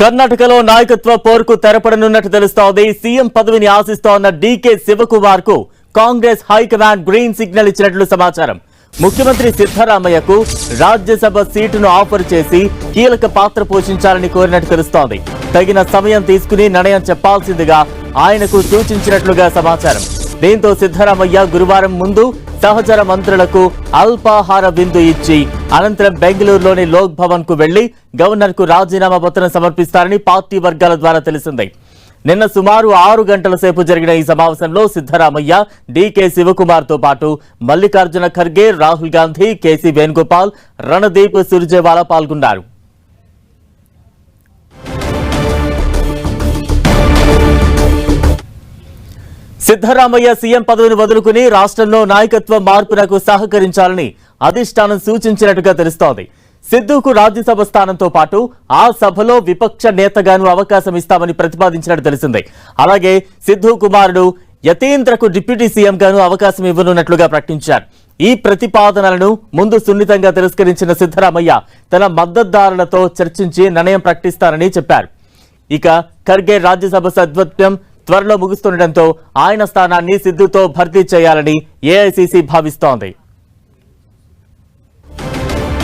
కర్ణాటకలో నాయకత్వ పోరుకు తెరపడనున్నట్టు తెలుస్తోంది. సీఎం పదవిని ఆశిస్తోన్న డీకే శివకుమార్ కు కాంగ్రెస్ హైకమాండ్ గ్రీన్ సిగ్నల్ ఇచ్చినట్లు సమాచారం. ముఖ్యమంత్రి సిద్ధరామయ్యకు రాజ్యసభ సీటును ఆఫర్ చేసి కీలక పాత్ర పోషించాలని కోరినట్టు తెలుస్తోంది. తగిన సమయం తీసుకుని నిర్ణయం చెప్పాల్సిందిగా ఆయనకు సూచించినట్లుగా సమాచారం. దీంతో సిద్ధరామయ్య గురువారం ముందు సహచర మంత్రులకు అల్పాహార విందు ఇచ్చి అనంతరం బెంగళూరులోని లోక్ భవన్ కు వెళ్లి గవర్నర్ కు రాజీనామా పత్రం సమర్పిస్తారని పార్టీ వర్గాల ద్వారా తెలిసింది. నిన్న సుమారు 6 గంటల సేపు జరిగిన ఈ సమావేశంలో సిద్ధరామయ్య, డీకే శివకుమార్ తో పాటు మల్లికార్జున ఖర్గే, రాహుల్ గాంధీ, కేసీ వేణుగోపాల్, రణదీప్ సుర్జేవాలా పాల్గొన్నారు. సిద్ధరామయ్య సీఎం పదవిని వదులుకుని రాష్ట్రంలో నాయకత్వ మార్పునకు సహకరించాలని అధిష్టానం సూచించినట్టుగా తెలుస్తోంది. సిద్ధుకు రాజ్యసభ స్థానంతో పాటు ఆ సభలో విపక్ష నేతగాను అవకాశం ఇస్తామని ప్రతిపాదించినట్టు తెలిసింది. అలాగే సిద్ధు కుమారుడు యతీంద్రకు డిప్యూటీ సీఎం గాను అవకాశం ఇవ్వనున్నట్లుగా ప్రకటించారు. ఈ ప్రతిపాదనలను ముందు సున్నితంగా తిరస్కరించిన సిద్ధరామయ్య తన మద్దతుదారులతో చర్చించి నిర్ణయం ప్రకటిస్తారని చెప్పారు. ఇక ఖర్గే రాజ్యసభ సభ్యత్వం త్వరలో ముగుస్తుండటంతో ఆయన స్థానాన్ని సిద్ధుతో భర్తీ చేయాలని ఏఐసీసీ భావిస్తోంది.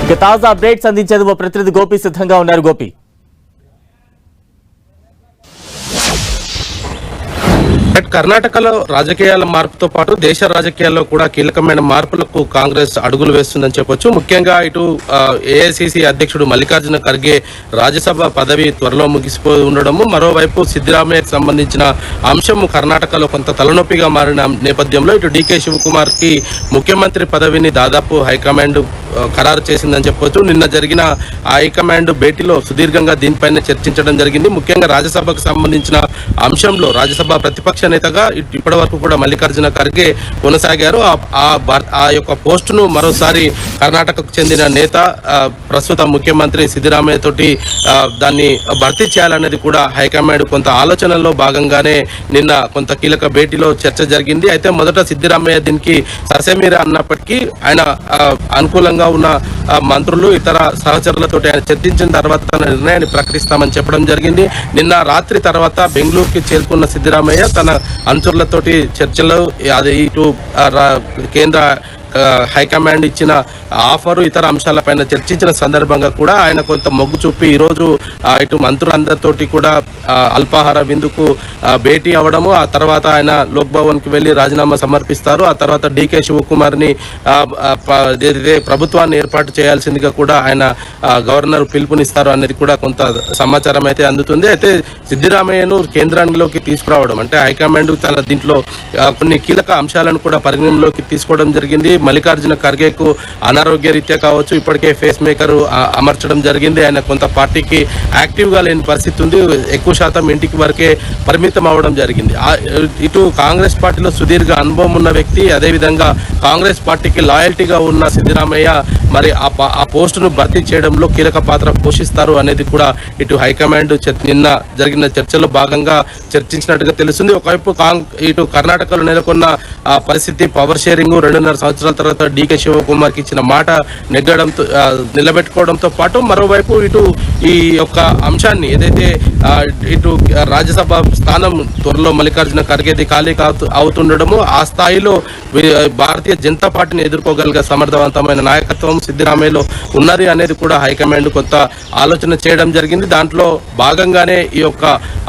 ఇక తాజా అప్డేట్స్ అందించేందుకు ఓ ప్రతినిధి గోపి సిద్ధంగా ఉన్నారు. గోపి, కర్ణాటకలో రాజకీయాల మార్పుతో పాటు దేశ రాజకీయాల్లో కూడా కీలకమైన మార్పులకు కాంగ్రెస్ అడుగులు వేస్తుందని చెప్పొచ్చు. ముఖ్యంగా ఇటు ఏఐసీసీ అధ్యక్షుడు మల్లికార్జున ఖర్గే రాజ్యసభ పదవి త్వరలో ముగిసిపోయి ఉండడము, మరోవైపు సిద్ధరామయ్యకు సంబంధించిన అంశం కర్ణాటకలో కొంత తలనొప్పిగా మారిన నేపథ్యంలో ఇటు డీకే శివకుమార్ కి ముఖ్యమంత్రి పదవిని దాదాపు హైకమాండ్ ఖరారు చేసిందని చెప్పొచ్చు. నిన్న జరిగిన హైకమాండ్ భేటీలో సుదీర్ఘంగా దీనిపైన చర్చించడం జరిగింది. ముఖ్యంగా రాజ్యసభకు సంబంధించిన అంశంలో రాజ్యసభ ప్రతిపక్ష నేతగా ఇప్పటి వరకు కూడా మల్లికార్జున ఖర్గే కొనసాగారు. ఆ యొక్క పోస్టును మరోసారి కర్ణాటకకు చెందిన నేత ప్రస్తుత ముఖ్యమంత్రి సిద్ధరామయ్య తోటి దాన్ని భర్తీ చేయాలనేది కూడా హైకమాండ్ కొంత ఆలోచనలో భాగంగానే నిన్న కొంత కీలక భేటీలో చర్చ జరిగింది. అయితే మొదట సిద్ధరామయ్య దీనికి ససేమిరా అన్నప్పటికీ ఆయన అనుకూలంగా ఉన్న మంత్రులు, ఇతర సహచరులతో ఆయన చర్చించిన తర్వాత తన నిర్ణయాన్ని ప్రకటిస్తామని చెప్పడం జరిగింది. నిన్న రాత్రి తర్వాత బెంగళూరుకి చేరుకున్న సిద్ధరామయ్య తన అంచులతోటి చర్చలు అది ఇటు కేంద్ర హైకమాండ్ ఇచ్చిన ఆఫరు, ఇతర అంశాలపైన చర్చించిన సందర్భంగా కూడా ఆయన కొంత మొగ్గు చూపి ఈరోజు ఇటు మంత్రులందరితోటి కూడా అల్పాహార విందుకు భేటీ అవ్వడము, ఆ తర్వాత ఆయన లోక్ భవన్ కి వెళ్లి రాజీనామా సమర్పిస్తారు. ఆ తర్వాత డీకే శివకుమార్ ని ప్రభుత్వాన్ని ఏర్పాటు చేయాల్సిందిగా కూడా ఆయన గవర్నర్ పిలుపునిస్తారు అనేది కూడా కొంత సమాచారం అయితే అందుతుంది. అయితే సిద్ధరామయ్యను కేంద్రంలోకి తీసుకురావడం అంటే హైకమాండ్ తన దీంట్లో కొన్ని కీలక అంశాలను కూడా పరిగణనలోకి తీసుకోవడం జరిగింది. మల్లికార్జున ఖర్గేకు అనారోగ్య రీత్యా కావచ్చు, ఇప్పటికే ఫేస్ మేకర్ అమర్చడం జరిగింది. ఆయన కొంత పార్టీకి యాక్టివ్ గా లేని పరిస్థితి ఉంది. ఎక్కువ శాతం ఇంటికి వరకే పరిమితం అవ్వడం జరిగింది. ఇటు కాంగ్రెస్ పార్టీలో సుదీర్ఘ అనుభవం ఉన్న వ్యక్తి, అదేవిధంగా కాంగ్రెస్ పార్టీకి లాయల్టీగా ఉన్న సిద్ధరామయ్య మరి ఆ పోస్టును భర్తీ చేయడంలో కీలక పాత్ర పోషిస్తారు అనేది కూడా ఇటు హైకమాండ్ నిన్న జరిగిన చర్చలో భాగంగా చర్చించినట్టుగా తెలుస్తుంది. ఒకవైపు ఇటు కర్ణాటకలో నెలకొన్న పరిస్థితి, పవర్ షేరింగ్, 2.5 సంవత్సరాల తర్వాత డీకే శివకుమార్ కి ఇచ్చిన మాట నెగ్గడంతో నిలబెట్టుకోవడంతో పాటు మరోవైపు ఇటు ఈ యొక్క అంశాన్ని ఏదైతే ఇటు రాజ్యసభ స్థానం త్వరలో మల్లికార్జున ఖర్గేది ఖాళీ అవుతుండడము, ఆ స్థాయిలో భారతీయ జనతా పార్టీని ఎదుర్కోగలిగే సమర్థవంతమైన నాయకత్వం సిద్ధరామయ్యలో ఉన్నది అనేది కూడా హైకమాండ్ కొంత ఆలోచన చేయడం జరిగింది. దాంట్లో భాగంగానే ఈ యొక్క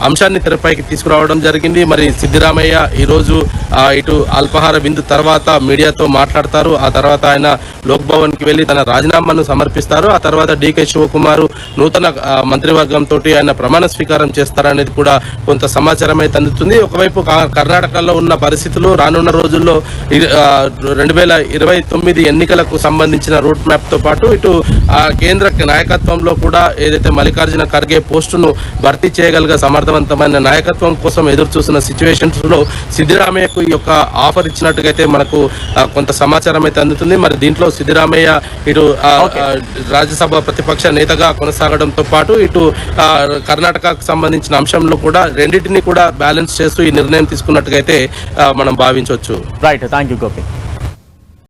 అంశాన్ని తెరపైకి తీసుకురావడం జరిగింది. మరి సిద్ధరామయ్య ఈరోజు ఇటు అల్పాహార విందు తర్వాత మీడియాతో మాట్లాడతారు. ఆ తర్వాత ఆయన లోక్ భవన్ కి వెళ్లి తన రాజీనామాను సమర్పిస్తారు. ఆ తర్వాత డీకే శివకుమార్ నూతన మంత్రివర్గంతో ఆయన ప్రమాణ స్వీకారం చేస్తారనేది కూడా కొంత సమాచారం అయితే అందుతుంది. ఒకవైపు కర్ణాటకలో ఉన్న పరిస్థితులు రానున్న రోజుల్లో 2029 ఎన్నికలకు సంబంధించిన రూట్ మ్యాప్ తో పాటు ఇటు కేంద్ర నాయకత్వంలో కూడా ఏదైతే మల్లికార్జున ఖర్గే పోస్టును భర్తీ చేయగలిగే సమర్థవంతమైన నాయకత్వం కోసం ఎదురు చూసిన సిచ్యువేషన్స్ లో సిద్ధరామయ్యకు ఈ యొక్క ఆఫర్ ఇచ్చినట్టుగా అయితే మనకు కొంత సమాచారం అయితే అందుతుంది. మరి దీంట్లో సిద్ధరామయ్య ఇటు రాజ్యసభ ప్రతిపక్ష నేతగా కొనసాగడంతో పాటు ఇటు కర్ణాటకకు సంబంధించిన అంశంలో కూడా రెండింటినీ కూడా బ్యాలెన్స్ చేస్తూ ఈ నిర్ణయం తీసుకున్నట్టుగా అయితే మనం భావించవచ్చు. Right, thank you Gopi.